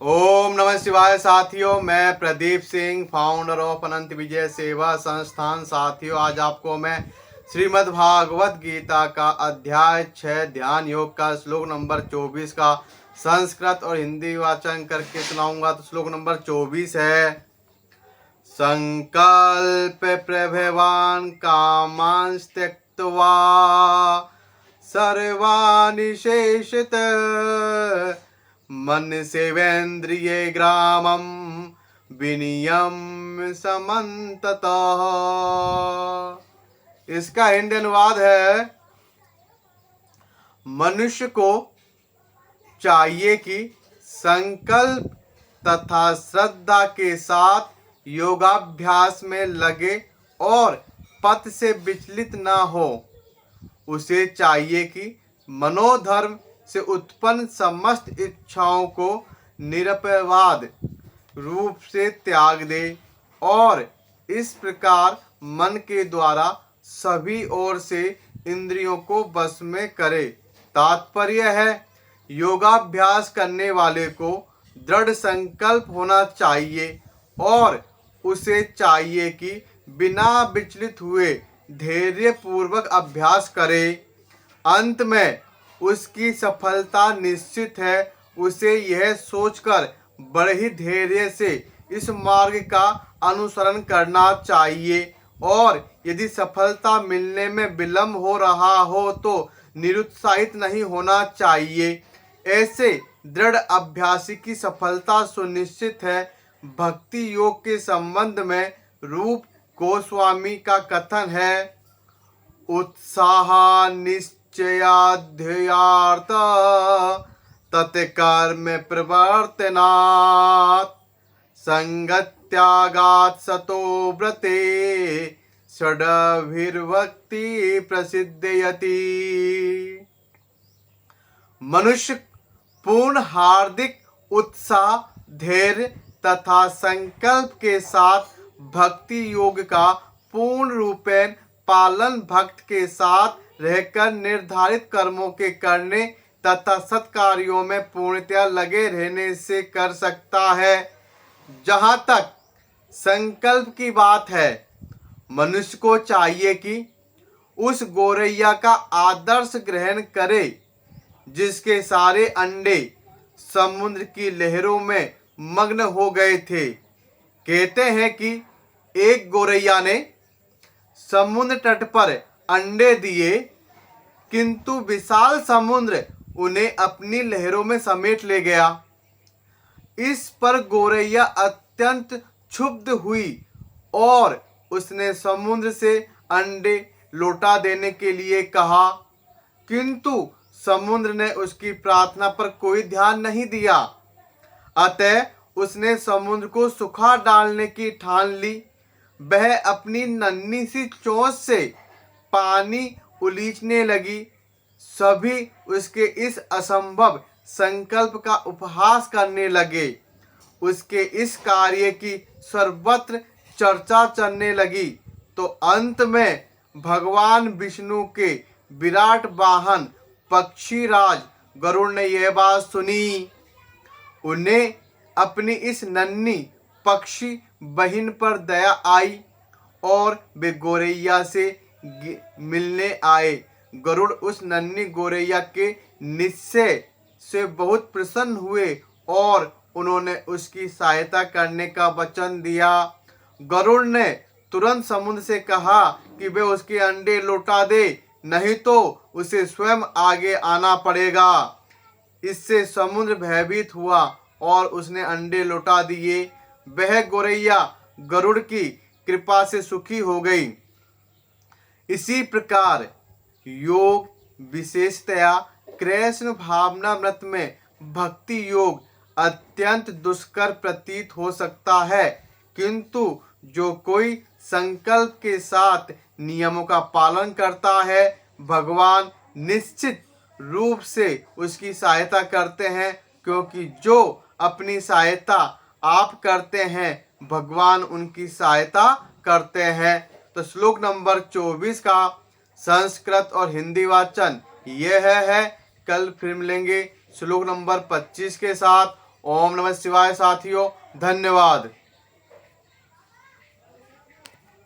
ओम नमः शिवाय साथियों, मैं प्रदीप सिंह, फाउंडर ऑफ अनंत विजय सेवा संस्थान। साथियों, आज आपको मैं श्रीमद् भागवत गीता का अध्याय 6 ध्यान योग का श्लोक नंबर 24 का संस्कृत और हिंदी वाचन करके सुनाऊंगा। तो श्लोक नंबर 24 है, संकल्प प्रभवान कामांस त्यक्त्वा सर्वाणि शेषित मन सेवेन्द्रिये ग्रामं विनियम समन्ततः। इसका हिंदी अनुवाद है, मनुष्य को चाहिए कि संकल्प तथा श्रद्धा के साथ योगाभ्यास में लगे और पथ से विचलित न हो। उसे चाहिए कि मनोधर्म से उत्पन्न समस्त इच्छाओं को निरपवाद रूप से त्याग दे और इस प्रकार मन के द्वारा सभी ओर से इंद्रियों को वश में करे। तात्पर्य है, योगाभ्यास करने वाले को दृढ़ संकल्प होना चाहिए और उसे चाहिए कि बिना विचलित हुए धैर्य पूर्वक अभ्यास करे। अंत में उसकी सफलता निश्चित है। उसे यह सोचकर बड़े ही धैर्य से इस मार्ग का अनुसरण करना चाहिए और यदि सफलता मिलने में विलंब हो रहा हो तो निरुत्साहित नहीं होना चाहिए। ऐसे दृढ़ अभ्यासी की सफलता सुनिश्चित है। भक्ति योग के संबंध में रूप गोस्वामी का कथन है, उत्साह निश्चयाध्ययार्थ तत्कर्म प्रवर्तनात् संगत्यागात् सतो व्रते षडभिर्भक्ति प्रसिद्धयति। मनुष्य पूर्ण हार्दिक उत्साह, धैर्य तथा संकल्प के साथ भक्ति योग का पूर्ण रूपेण पालन भक्त के साथ रहकर निर्धारित कर्मों के करने तथा सत्कार्यों में पूर्णतया लगे रहने से कर सकता है। जहाँ तक संकल्प की बात है, मनुष्य को चाहिए कि उस गोरैया का आदर्श ग्रहण करे जिसके सारे अंडे समुद्र की लहरों में मग्न हो गए थे। कहते हैं कि एक गोरैया ने समुद्र तट पर अंडे दिए, किंतु विशाल समुद्र उन्हें अपनी लहरों में समेट ले गया। इस पर गोरैया अत्यंत क्षुब्ध हुई और उसने समुद्र से अंडे लौटा देने के लिए कहा, किंतु समुद्र ने उसकी प्रार्थना पर कोई ध्यान नहीं दिया। अतः उसने समुद्र को सुखा डालने की ठान ली। वह अपनी नन्ही सी चोंच से पानी उलीचने लगी। सभी उसके इस असंभव संकल्प का उपहास करने लगे। उसके इस कार्य की सर्वत्र चर्चा चलने लगी। तो अंत में भगवान विष्णु के विराट वाहन पक्षीराज गरुड़ ने यह बात सुनी। उन्हें अपनी इस नन्ही पक्षी बहिन पर दया आई और वे गोरैया से मिलने आए। गरुड़ उस नन्ही गोरैया के निश्चय से बहुत प्रसन्न हुए और उन्होंने उसकी सहायता करने का वचन दिया। गरुड़ ने तुरंत समुद्र से कहा कि वे उसके अंडे लौटा दे, नहीं तो उसे स्वयं आगे आना पड़ेगा। इससे समुद्र भयभीत हुआ और उसने अंडे लौटा दिए। वह गोरैया गरुड़ की कृपा से सुखी हो गई। इसी प्रकार योग, विशेषतया कृष्ण भावनामृत में भक्ति योग अत्यंत दुष्कर प्रतीत हो सकता है, किंतु जो कोई संकल्प के साथ नियमों का पालन करता है, भगवान निश्चित रूप से उसकी सहायता करते हैं, क्योंकि जो अपनी सहायता आप करते हैं, भगवान उनकी सहायता करते हैं। तो श्लोक नंबर 24 का संस्कृत और हिंदी वाचन यह है। कल फिर मिलेंगे श्लोक नंबर 25 के साथ। ओम नमः शिवाय साथियों, धन्यवाद।